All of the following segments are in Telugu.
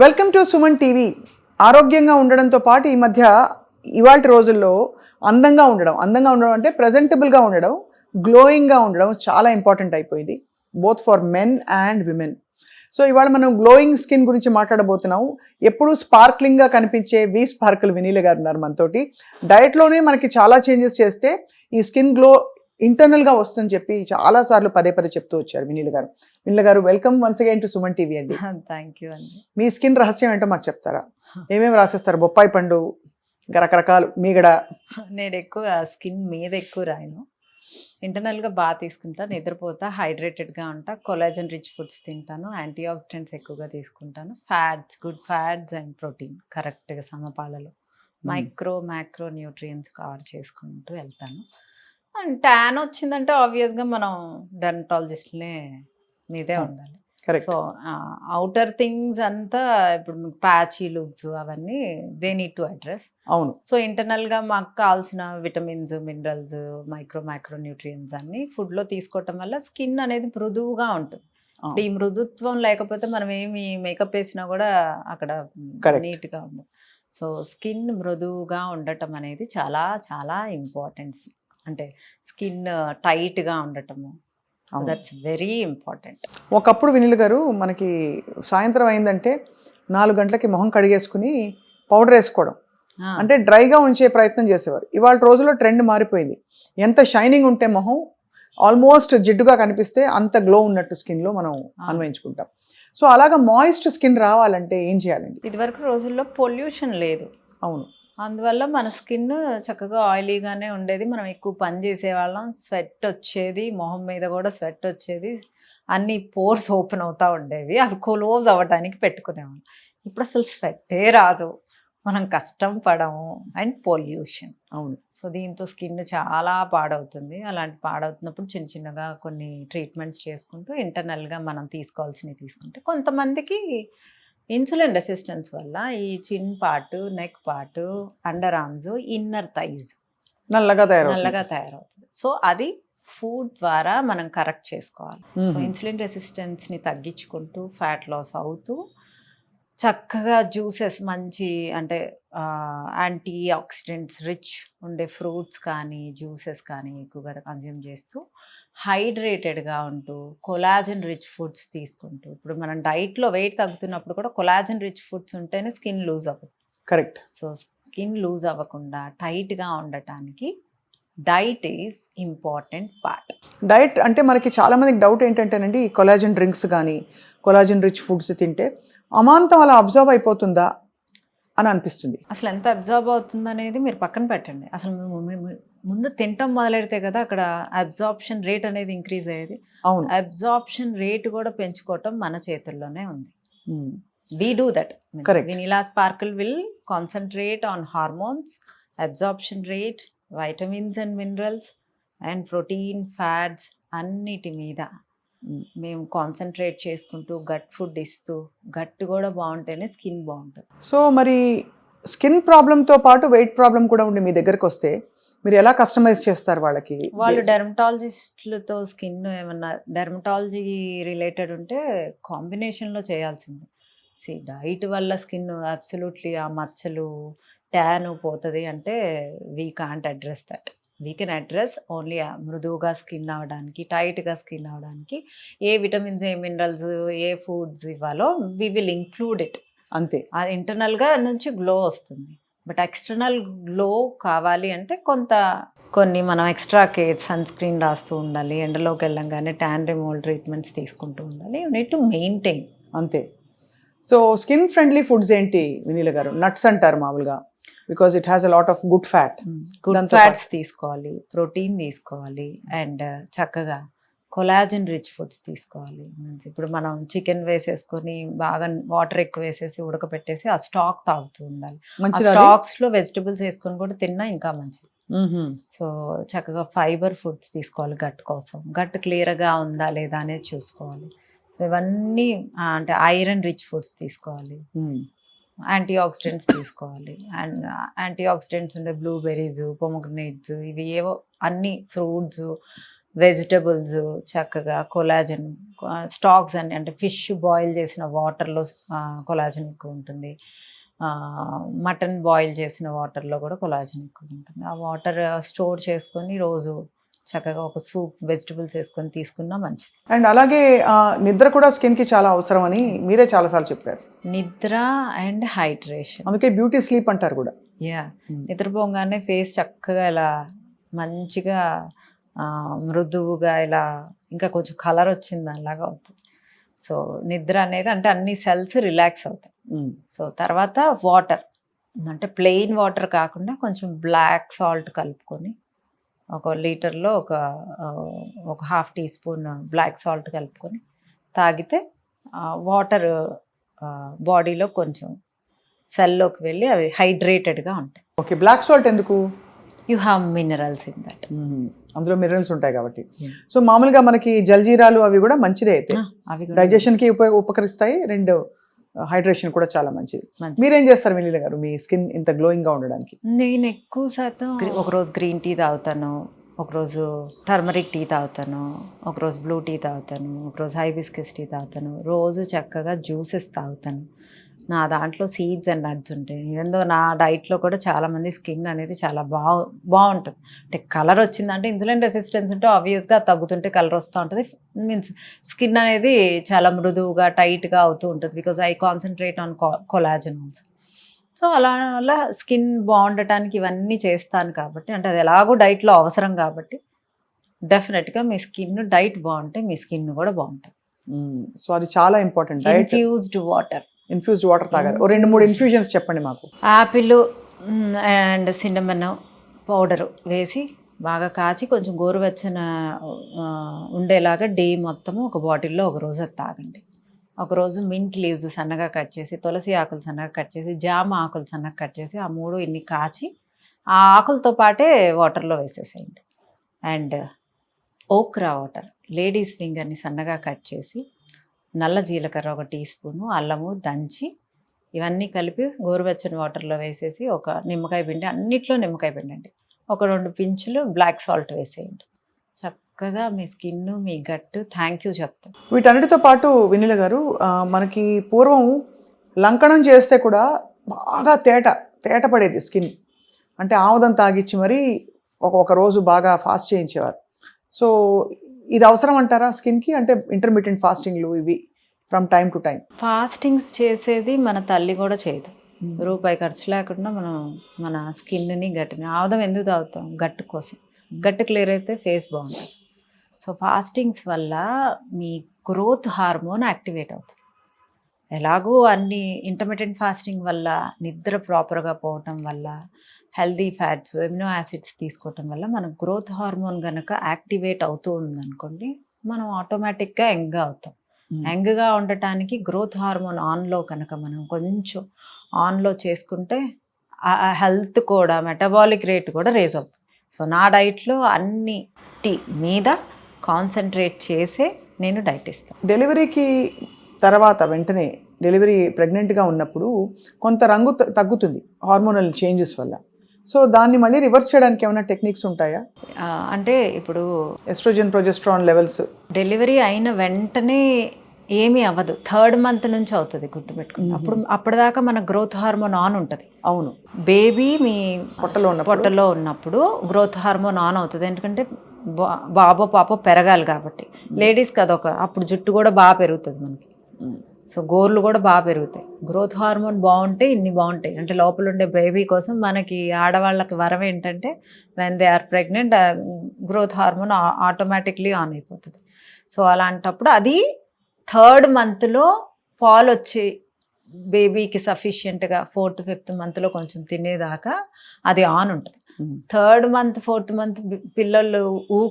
Welcome to Suman TV. ఆరోగ్యంగా ఉండడంతో పాటు ఈ మధ్య ఇవాల్టి రోజుల్లో అందంగా ఉండడం అంటే ప్రజెంటబుల్గా ఉండడం, గ్లోయింగ్గా ఉండడం చాలా ఇంపార్టెంట్ అయిపోయింది, both for men and women. So ఇవాళ మనం గ్లోయింగ్ స్కిన్ గురించి మాట్లాడబోతున్నాం. ఎప్పుడు స్పార్క్లింగ్గా కనిపించే వి స్పార్కిల్ వినీల గారు ఉన్నారు మనతోటి. డయట్లోనే మనకి చాలా చేంజెస్ చేస్తే ఈ స్కిన్ గ్లో ఇంటర్నల్గా వస్తుందని చెప్పి చాలాసార్లు పదే చెప్తూ వచ్చారు వినీల గారు. వినీల గారు, welcome once again to Suman TV అండి. థ్యాంక్ యూ అండి. మీ స్కిన్ రహస్యం ఏంటో మాకు చెప్తారా? ఏమేమి రాసేస్తారు? బొప్పాయి పండు, ఇంకా రకరకాలు, మీగడ. నేను ఎక్కువ స్కిన్ మీద ఎక్కువ రాయను. ఇంటర్నల్గా బాగా తీసుకుంటాను, నిద్రపోతా, హైడ్రేటెడ్గా ఉంటా, కొలాజన్ రిచ్ ఫుడ్స్ తింటాను, యాంటీ ఆక్సిడెంట్స్ ఎక్కువగా తీసుకుంటాను, fats, good fats and protein కరెక్ట్గా సమపాలలో, మ్యాక్రో న్యూట్రియన్స్ కవర్ చేసుకుంటూ వెళ్తాను. అండ్ ట్యాన్ వచ్చిందంటే ఆబ్వియస్గా మనం డెర్మటాలజిస్ట్నే మీదే ఉండాలి. సో అవుటర్ థింగ్స్ అంతా ఇప్పుడు మీకు ప్యాచీ లుక్స్ అవన్నీ దే నీడ్ టు అడ్రస్. అవును. సో ఇంటర్నల్గా మాకు కావాల్సిన విటమిన్స్, మినరల్స్, మైక్రో న్యూట్రియన్స్ అన్ని ఫుడ్లో తీసుకోవటం వల్ల స్కిన్ అనేది మృదువుగా ఉంటుంది. ఈ మృదుత్వం లేకపోతే మనం ఏమి మేకప్ వేసినా కూడా అక్కడ నీట్గా ఉండదు. సో స్కిన్ మృదువుగా ఉండటం అనేది చాలా చాలా ఇంపార్టెంట్. అంటే స్కిన్ టైట్గా ఉండటము, దట్స్ వెరీ ఇంపార్టెంట్. ఒకప్పుడు వినీల్ గారు మనకి సాయంత్రం అయిందంటే 4 గంటలకి మొహం కడిగేసుకుని పౌడర్ వేసుకోవడం, అంటే డ్రైగా ఉంచే ప్రయత్నం చేసేవారు. ఇవాళ రోజుల్లో ట్రెండ్ మారిపోయింది. ఎంత షైనింగ్ ఉంటే మొహం ఆల్మోస్ట్ జిడ్డుగా కనిపిస్తే అంత గ్లో ఉన్నట్టు స్కిన్లో మనం అన్వయించుకుంటాం. సో అలాగా మాయిస్ట్ స్కిన్ రావాలంటే ఏం చేయాలండి? ఇదివరకు రోజుల్లో పొల్యూషన్ లేదు. అవును. అందువల్ల మన స్కిన్ చక్కగా ఆయిలీగానే ఉండేది. మనం ఎక్కువ పని చేసేవాళ్ళం, స్వెట్ వచ్చేది, మొహం మీద కూడా స్వెట్ వచ్చేది, అన్ని పోర్స్ ఓపెన్ అవుతూ ఉండేవి, అవి క్లోజ్ అవ్వడానికి పెట్టుకునేవాళ్ళం. ఇప్పుడు అసలు స్వెట్టే రాదు, మనం కష్టం పడము, అండ్ పొల్యూషన్. అవును. సో దీంతో స్కిన్ చాలా పాడవుతుంది. అలాంటి పాడవుతున్నప్పుడు చిన్నగా కొన్ని ట్రీట్మెంట్స్ చేసుకుంటూ ఇంటర్నల్గా మనం తీసుకోవాల్సినవి తీసుకుంటే, కొంతమందికి ఇన్సులిన్ రెసిస్టెన్స్ వల్ల ఈ చిన్ part, neck part, under arms, inner thighs నల్లగా తయారవుతుంది. సో అది ఫుడ్ ద్వారా మనం కరెక్ట్ చేసుకోవాలి. సో ఇన్సులిన్ రెసిస్టెన్స్ని తగ్గించుకుంటూ ఫ్యాట్ లాస్ అవుతూ చక్కగా జ్యూసెస్, మంచి అంటే యాంటీ ఆక్సిడెంట్స్ రిచ్ ఉండే ఫ్రూట్స్ కానీ జ్యూసెస్ కానీ ఎక్కువగా కన్జ్యూమ్ చేస్తూ హైడ్రేటెడ్గా ఉంటూ కొలాజన్ రిచ్ ఫుడ్స్ తీసుకుంటూ, ఇప్పుడు మనం డైట్లో వెయిట్ తగ్గుతున్నప్పుడు కూడా కొలాజన్ రిచ్ ఫుడ్స్ ఉంటేనే స్కిన్ లూజ్ అవ్వదు. కరెక్ట్. సో స్కిన్ లూజ్ అవ్వకుండా టైట్గా ఉండటానికి diet is important part. Diet అంటే మనకి చాలామందికి డౌట్ ఏంటంటేనండి, కొలాజన్ డ్రింక్స్ కానీ కొలాజన్ రిచ్ ఫుడ్స్ తింటే అమాంతం అలా అబ్జర్వ్ అయిపోతుందా అని అనిపిస్తుంది. అసలు ఎంత అబ్జర్వ్ అవుతుంది అనేది మీరు పక్కన పెట్టండి. అసలు ముందు తింటాం మొదలెడితే కదా అక్కడ అబ్జార్ప్షన్ రేట్ అనేది ఇంక్రీజ్ అయ్యేది. అవును. అబ్జార్ప్షన్ రేట్ కూడా పెంచుకోవటం మన చేతుల్లోనే ఉంది. We do that. Correct. Vanilla Sparkle will concentrate on hormones, absorption rate, vitamins and minerals, and protein, fats అన్నిటి మీద మేము కాన్సన్ట్రేట్ చేసుకుంటూ గట్ ఫుడ్ ఇస్తూ, గట్ కూడా బాగుంటేనే స్కిన్ బాగుంటుంది. సో మరి స్కిన్ ప్రాబ్లంతో పాటు వెయిట్ ప్రాబ్లం కూడా ఉండి మీ దగ్గరకు వస్తే మీరు ఎలా కస్టమైజ్ చేస్తారు వాళ్ళకి? వాళ్ళు డెర్మటాలజిస్టులతో స్కిన్ ఏమన్నా డెర్మటాలజీ రిలేటెడ్ ఉంటే కాంబినేషన్లో చేయాల్సింది. డైట్ వల్ల స్కిన్ అబ్సల్యూట్లీ ఆ మచ్చలు, ట్యాన్ పోతుంది అంటే we can't address that. We can address only మృదువుగా స్కిన్ అవ్వడానికి, టైట్గా స్కిన్ అవ్వడానికి ఏ విటమిన్స్, ఏ మినరల్స్, ఏ ఫుడ్స్ ఇవ్వాలో వీ విల్ ఇంక్లూడ్ ఇట్. అంతే. అది ఇంటర్నల్గా నుంచి గ్లో వస్తుంది. బట్ ఎక్స్టర్నల్ గ్లో కావాలి అంటే కొన్ని మనం ఎక్స్ట్రా కేర్, సన్ స్క్రీన్ రాస్తూ ఉండాలి, ఎండలోకి వెళ్ళంగానే ట్యాన్ రిమూవల్ ట్రీట్మెంట్స్ తీసుకుంటూ ఉండాలి. You need to maintain. అంతే. సో స్కిన్ ఫ్రెండ్లీ ఫుడ్స్ ఏంటి వినీల గారు? నట్స్ అంటారు మామూలుగా, because it has a lot of good fat. Good fats తీసుకోవాలి, ప్రోటీన్ తీసుకోవాలి, అండ్ చక్కగా కొలాజన్ రిచ్ ఫుడ్స్ తీసుకోవాలి. మీన్స్ ఇప్పుడు మనం చికెన్ వేసేసుకొని బాగా వాటర్ ఎక్కువ వేసేసి ఉడకపెట్టేసి ఆ స్టాక్ తాగుతూ ఉండాలి. ఆ స్టాక్స్లో వెజిటబుల్స్ వేసుకొని కూడా తిన్నా ఇంకా మంచిది. సో చక్కగా ఫైబర్ ఫుడ్స్ తీసుకోవాలి గట్ కోసం. గట్ క్లియర్గా ఉందా లేదా అనేది చూసుకోవాలి. సో ఇవన్నీ అంటే ఐరన్ రిచ్ ఫుడ్స్ తీసుకోవాలి, యాంటీ ఆక్సిడెంట్స్ తీసుకోవాలి. అండ్ యాంటీ ఆక్సిడెంట్స్ ఉండే బ్లూబెర్రీస్, పొమోగ్రనేట్స్, ఇవి ఏవో అన్ని ఫ్రూట్స్, వెజిటబుల్స్ చక్కగా కొలాజన్ స్టాక్స్ అని, అంటే ఫిష్ బాయిల్ చేసిన వాటర్లో కొలాజన్ ఎక్కువ ఉంటుంది, మటన్ బాయిల్ చేసిన వాటర్లో కూడా కొలాజన్ ఎక్కువ ఉంటుంది. ఆ వాటర్ స్టోర్ చేసుకొని రోజు చక్కగా ఒక సూప్ వెజిటబుల్స్ వేసుకొని తీసుకున్నా మంచిది. అండ్ అలాగే నిద్ర కూడా స్కిన్ కి చాలా అవసరం అని మీరే చాలాసార్లు చెప్పారు. నిద్ర అండ్ హైడ్రేషన్, అందుకే బ్యూటీ స్లీప్ అంటారు కూడా. యా, నిద్రపోగానే ఫేస్ చక్కగా ఇలా మంచిగా మృదువుగా ఇలా ఇంకా కొంచెం కలర్ వచ్చింది అలాగా అవుతుంది. సో నిద్ర అనేది అంటే అన్ని సెల్స్ రిలాక్స్ అవుతాయి. సో తర్వాత వాటర్ అంటే ప్లెయిన్ వాటర్ కాకుండా కొంచెం బ్లాక్ సాల్ట్ కలుపుకొని ఒక లీటర్లో ఒక half teaspoon black salt కలుపుకొని తాగితే వాటర్ బాడీలో కొంచెం సెల్లోకి వెళ్ళి అవి హైడ్రేటెడ్గా ఉంటాయి. ఓకే, బ్లాక్ సాల్ట్ ఎందుకు? You have minerals in that. అందులో మినరల్స్ ఉంటాయి కాబట్టి. సో మామూలుగా మనకి జల్జీరాలు అవి కూడా మంచిదే, అయితే అవి డైజెషన్ కి ఉపకరిస్తాయి, రెండు హైడ్రేషన్ కూడా చాలా మంచిది. మీరేం చేస్తారు వెన్నెల గారు మీ స్కిన్ ఇంత గ్లోయింగ్ గా ఉండడానికి? నేను ఎక్కువ శాతం ఒకరోజు గ్రీన్ టీ తాగుతాను, ఒకరోజు టర్మరిక్ టీ తాగుతాను, ఒకరోజు బ్లూ టీ తాగుతాను, ఒకరోజు హైబిస్కస్ టీ తాగుతాను, రోజు చక్కగా జ్యూసెస్ తాగుతాను. నా దాంట్లో సీడ్స్ అండ్ నట్స్ ఉంటాయి. ఈవెందో నా డైట్లో కూడా చాలామంది స్కిన్ అనేది చాలా బాగుంటుంది. అంటే కలర్ వచ్చిందంటే ఇన్సులిన్ రెసిస్టెన్స్ ఉంటే ఆబ్వియస్గా తగ్గుతుంటే కలర్ వస్తూ ఉంటుంది. మీన్స్ స్కిన్ అనేది చాలా మృదువుగా టైట్గా అవుతూ ఉంటుంది. Because I concentrate on collagen also. So అలా స్కిన్ బాగుండటానికి ఇవన్నీ చేస్తాను కాబట్టి, అంటే అది ఎలాగో డైట్లో అవసరం కాబట్టి డెఫినెట్గా మీ స్కిన్ డైట్ బాగుంటే మీ స్కిన్ కూడా బాగుంటుంది. సో అది చాలా ఇంపార్టెంట్. ఇన్ఫ్యూజ్డ్ వాటర్ తాగాలి. 2-3 ఇన్ఫ్యూజన్స్ చెప్పండి మాకు. యాపిల్ అండ్ సిన్నమన్ పౌడరు వేసి బాగా కాచి కొంచెం గోరువెచ్చన ఉండేలాగా డే మొత్తము ఒక బాటిల్లో ఒక రోజు అది తాగండి. ఒకరోజు మింట్ లీవ్స్ సన్నగా కట్ చేసి, తులసి ఆకులు సన్నగా కట్ చేసి, జామ ఆకులు సన్నగా కట్ చేసి, ఆ 3 ఇన్ని కాచి ఆ ఆకులతో పాటే వాటర్లో వేసేసేయండి. అండ్ ఓక్రా వాటర్, లేడీస్ ఫింగర్ని సన్నగా కట్ చేసి, నల్ల జీలకర్ర 1 టీ స్పూను, అల్లము దంచి ఇవన్నీ కలిపి గోరువెచ్చని వాటర్లో వేసేసి ఒక నిమ్మకాయ పిండి, అన్నిట్లో నిమ్మకాయ పిండండి, ఒక 2 పించులు బ్లాక్ సాల్ట్ వేసేయండి. చక్కగా మీ స్కిన్ మీ గట్టు థ్యాంక్ యూ చెప్తాం. వీటన్నిటితో పాటు వెన్నెల గారు మనకి పూర్వం లంకణం చేస్తే కూడా బాగా తేట పడేది స్కిన్. అంటే ఆముదం తాగిచ్చి మరీ ఒక రోజు బాగా ఫాస్ట్ చేయించేవారు. సో ఇది అవసరం అంటారా స్కిన్కి? అంటే ఇంటర్మీడియట్ ఫాస్టింగ్లు ఇవి from time to time. Fastings చేసేది మన తల్లి కూడా చేయదు. రూపాయి ఖర్చు లేకుండా మనం మన స్కిన్ని గట్టిని ఆముదం ఎందుకు తాగుతాం? గట్టు కోసం. గట్టు క్లియర్ అయితే ఫేస్ బాగుంటుంది. సో ఫాస్టింగ్స్ వల్ల మీ గ్రోత్ హార్మోన్ యాక్టివేట్ అవుతుంది. ఎలాగూ అన్ని ఇంటర్మీడియట్ ఫాస్టింగ్ వల్ల నిద్ర ప్రాపర్గా పోవటం వల్ల, హెల్దీ ఫ్యాట్స్, ఎమినో యాసిడ్స్ తీసుకోవటం వల్ల మన గ్రోత్ హార్మోన్ కనుక యాక్టివేట్ అవుతూ ఉందనుకోండి, మనం ఆటోమేటిక్గా యంగ్గా అవుతాం. యంగ్గా ఉండటానికి గ్రోత్ హార్మోన్ ఆన్లో కనుక మనం కొంచెం ఆన్లో చేసుకుంటే ఆ హెల్త్ కూడా, మెటబాలిక్ రేట్ కూడా రేజ్ అవుతుంది. సో నా డైట్లో అన్నిటి మీద కాన్సన్ట్రేట్ చేసే నేను డైట్ ఇస్తాను. డెలివరీకి తర్వాత వెంటనే డెలివరీ ప్రెగ్నెంట్గా ఉన్నప్పుడు కొంత రంగు తగ్గుతుంది హార్మోనల్ చేంజెస్ వల్ల. సో దాన్ని మళ్ళీ రివర్స్ చేయడానికి ఏమైనా టెక్నిక్స్ ఉంటాయా? అంటే ఇప్పుడు ఎస్ట్రోజన్ ప్రొజెస్ట్రాన్ లెవెల్స్ డెలివరీ అయిన వెంటనే ఏమీ అవ్వదు. 3rd మంత్ నుంచి అవుతుంది, గుర్తుపెట్టుకుని. అప్పటిదాకా మన గ్రోత్ హార్మోన్ ఆన్ ఉంటుంది. అవును, బేబీ మీ పొట్టలో ఉన్నప్పుడు గ్రోత్ హార్మోన్ ఆన్ అవుతుంది. ఎందుకంటే బాబో పాపో పెరగాలి కాబట్టి. లేడీస్కి అదొక, అప్పుడు జుట్టు కూడా బాగా పెరుగుతుంది మనకి. సో గోర్లు కూడా బాగా పెరుగుతాయి. గ్రోత్ హార్మోన్ బాగుంటే ఇన్ని బాగుంటాయి. అంటే లోపల ఉండే బేబీ కోసం మనకి ఆడవాళ్ళకి వరం ఏంటంటే when they are pregnant growth hormone automatically on అయిపోతుంది. సో అలాంటప్పుడు అది 3rd మంత్లో పాలు వచ్చి బేబీకి సఫిషియెంట్గా 4th 5th మంత్లో కొంచెం తినేదాకా అది ఆన్ ఉంటుంది. 3rd మంత్ 4th మంత్ పిల్లలు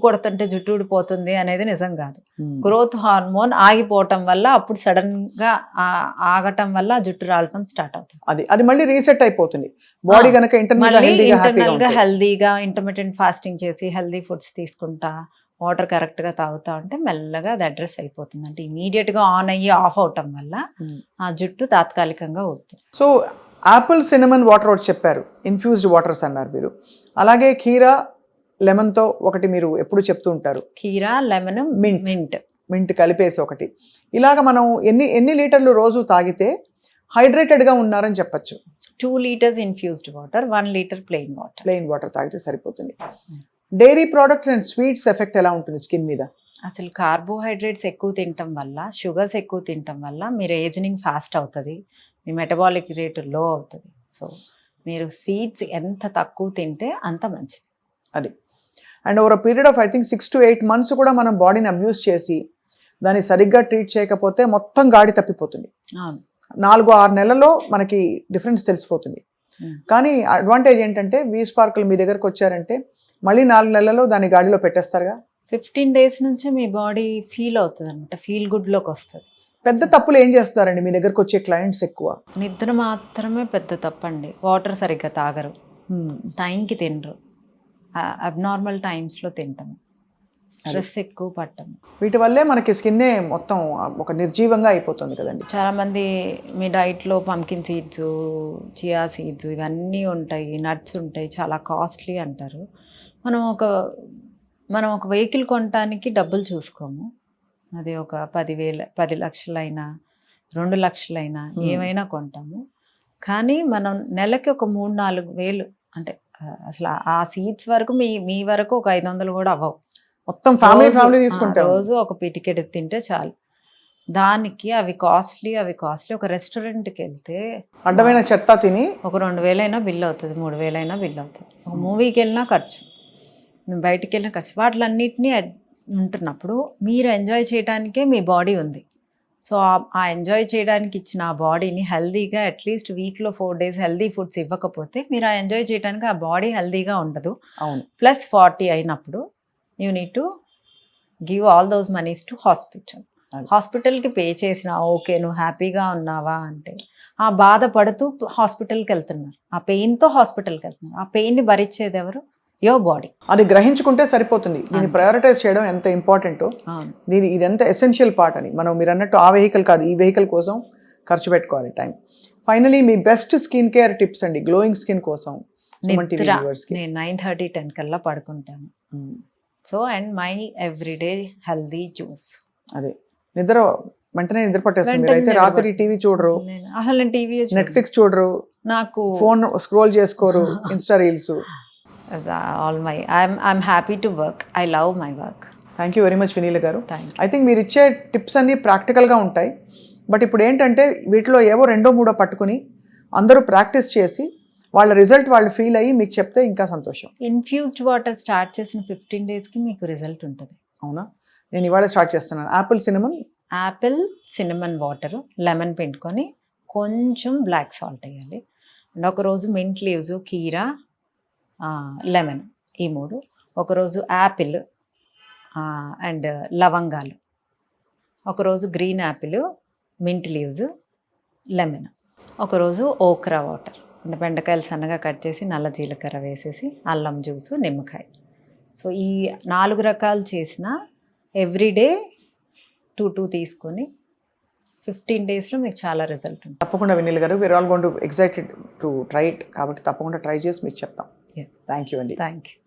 కొడుతుంటే జుట్టు ఊడిపోతుంది అనేది నిజం కాదు. గ్రోత్ హార్మోన్ ఆగిపోవటం వల్ల, అప్పుడు సడన్గా ఆగటం వల్ల జుట్టు రాలటం స్టార్ట్ అవుతుంది. అది మళ్ళీ రీసెట్ అయిపోతుంది బాడీ కనుక ఇంటర్నల్గా హెల్దీగా ఇంటర్మీడియట్ ఫాస్టింగ్ చేసి హెల్దీ ఫుడ్స్ తీసుకుంటా, వాటర్ కరెక్ట్గా తాగుతా ఉంటే మెల్లగా అది అడ్రస్ అయిపోతుంది. అంటే ఇమీడియట్గా ఆన్ అయ్యి ఆఫ్ అవటం వల్ల ఆ జుట్టు తాత్కాలికంగా ఊడుతుంది. సో యాపిల్ సినమన్ వాటర్ ఒకటి చెప్పారు, ఇన్ఫ్యూజ్డ్ వాటర్స్ అన్నారు మీరు. అలాగే కీరా లెమన్తో ఒకటి మీరు ఎప్పుడు చెప్తూ ఉంటారు, కీరా, లెమన్, Mint. మింట్. మింట్ కలిపేసి ఒకటి. ఇలాగ మనం ఎన్ని లీటర్లు రోజు తాగితే హైడ్రేటెడ్గా ఉన్నారని చెప్పచ్చు? 2 liters infused water, 1 liter plain water. Plain water తాగితే సరిపోతుంది. Dairy products and sweets effect ఎలా ఉంటుంది స్కిన్ మీద? అసలు కార్బోహైడ్రేట్స్ ఎక్కువ తినటం వల్ల, షుగర్స్ ఎక్కువ తినటం వల్ల మీరు ఏజింగ్ ఫాస్ట్ అవుతుంది, మీ మెటబాలిక్ రేట్ లో అవుతుంది. సో మీరు స్వీట్స్ ఎంత తక్కువ తింటే అంత మంచిది. అది. And over period of I think 6 to 8 months కూడా మనం బాడీని అబ్యూస్ చేసి దాన్ని సరిగ్గా ట్రీట్ చేయకపోతే మొత్తం గాడి తప్పిపోతుంది. అవును. 4-6 నెలల్లో మనకి డిఫరెన్స్ తెలిసిపోతుంది. కానీ అడ్వాంటేజ్ ఏంటంటే వీస్పార్కులు మీ దగ్గరకు వచ్చారంటే మళ్ళీ 4 నెలల్లో దాన్ని గాడిలో పెట్టేస్తారుగా. 15 days నుంచే మీ బాడీ ఫీల్ అవుతుంది అనమాట, ఫీల్ గుడ్లోకి వస్తుంది. పెద్ద తప్పులు ఏం చేస్తారండి మీ దగ్గరకు వచ్చే క్లయింట్స్ ఎక్కువ? నిద్ర మాత్రమే పెద్ద తప్పండి. వాటర్ సరిగ్గా తాగరు, టైంకి తినరు, అబ్నార్మల్ టైమ్స్లో తింటాము, స్ట్రెస్ ఎక్కువ పట్టము. వీటి వల్లే మనకి స్కిన్నే మొత్తం ఒక నిర్జీవంగా అయిపోతుంది కదండి. చాలామంది మీ డైట్లో పంకిన్ సీడ్స్, చియా సీడ్స్ ఇవన్నీ ఉంటాయి, నట్స్ ఉంటాయి, చాలా కాస్ట్లీ అంటారు. మనం ఒక వెహికల్ కొనడానికి డబ్బులు చూసుకోము, అది ఒక 10 లక్షలైనా 2 లక్షలైనా ఏమైనా కొంటాము. కానీ మనం నెలకి ఒక 3-4 వేలు, అంటే అసలు ఆ సీడ్స్ వరకు మీ వరకు ఒక 500 కూడా అవ్వవు. మొత్తం ఫ్యామిలీ తీసుకుంటాం. రోజు ఒక పిటికెట్ తింటే చాలు. దానికి అవి కాస్ట్లీ. ఒక రెస్టారెంట్కి వెళ్తే అడ్డమైన చెత్త తిని ఒక 2,000 అయినా బిల్ అవుతుంది, 3,000 అయినా బిల్ అవుతుంది. ఒక మూవీకి వెళ్ళినా ఖర్చు, బయటికి వెళ్ళినా ఖర్చు. వాటిలన్నిటినీ ఉంటున్నప్పుడు మీరు ఎంజాయ్ చేయడానికే మీ బాడీ ఉంది. సో ఆ ఎంజాయ్ చేయడానికి ఇచ్చిన ఆ బాడీని హెల్దీగా అట్లీస్ట్ వీక్లో 4 days హెల్దీ ఫుడ్స్ ఇవ్వకపోతే మీరు ఆ ఎంజాయ్ చేయడానికి ఆ బాడీ హెల్దీగా ఉండదు. అవును. ప్లస్ 40 అయినప్పుడు you need to give all those monies to hospital. హాస్పిటల్కి పే చేసిన ఓకే నువ్వు హ్యాపీగా ఉన్నావా అంటే ఆ బాధపడుతూ హాస్పిటల్కి వెళ్తున్నారు, ఆ పెయిన్తో హాస్పిటల్కి వెళ్తున్నారు. ఆ పెయిన్ని భరించేది ఎవరు? Your body. అది గ్రహించుకుంటే సరిపోతుంది. దీన్ని ప్రయారిటైజ్ చేయడం ఎంత ఇంపార్టెంటో, ఇది ఎంత ఎసెన్షియల్ పార్ట్ అని. మీరు అన్నట్టు ఆ వెహికల్ కాదు, ఈ వెహికల్ కోసం ఖర్చు పెట్టుకోవాలి టైం. ఫైనలీ మీ బెస్ట్ స్కిన్ కేర్ టిప్స్ అండి గ్లోయింగ్ స్కిన్ కోసం. నేను 9:30, 10 కల్లా పడుకుంటాను. So and my everyday healthy juice. అదే నిద్ర వెంటనే నిద్ర పట్టేస్తుంది. మీరైతే రాత్రి టీవీ చూడరు, అసలు నేను టీవీ నెట్ఫ్లిక్స్ చూడరు, నాకు ఫోన్ స్క్రోల్ చేసుకోరు, Insta reels. I'm happy to work. I love my work. Thank you very much Vineela garu. Thank you. I think మీరు ఇచ్చే టిప్స్ అన్నీ ప్రాక్టికల్గా ఉంటాయి. బట్ ఇప్పుడు ఏంటంటే వీటిలో ఏవో 2-3 పట్టుకుని అందరూ ప్రాక్టీస్ చేసి వాళ్ళ రిజల్ట్ వాళ్ళు ఫీల్ అయ్యి మీకు చెప్తే ఇంకా సంతోషం. ఇన్ఫ్యూజ్డ్ వాటర్ స్టార్ట్ చేసిన 15 daysకి మీకు రిజల్ట్ ఉంటుంది. అవునా? నేను ఇవాళ స్టార్ట్ చేస్తున్నాను. యాపిల్ సినమన్ వాటర్, లెమన్ పిండుకొని కొంచెం బ్లాక్ సాల్ట్ వేయాలి. అండ్ ఒకరోజు మింట్ లీవ్స్, కీరా, లెమన్, ఈ 3. ఒకరోజు యాపిల్ అండ్ లవంగాలు. ఒకరోజు green Apple, mint leaves, lemon. ఒకరోజు ఓక్రా వాటర్, అంటే బెండకాయలు సన్నగా కట్ చేసి నల్ల జీలకర్ర వేసేసి అల్లం జ్యూసు, నిమ్మకాయ. సో ఈ 4 రకాలు చేసిన ఎవ్రీడే 2 తీసుకొని 15 daysలో మీకు చాలా రిజల్ట్ ఉంటుంది. తప్పకుండా వినీల్ గారు, we are all going to excited to try it. కాబట్టి తప్పకుండా ట్రై చేసి మీకు చెప్తాం. థ్యాంక్ యూ అండి. Thank you.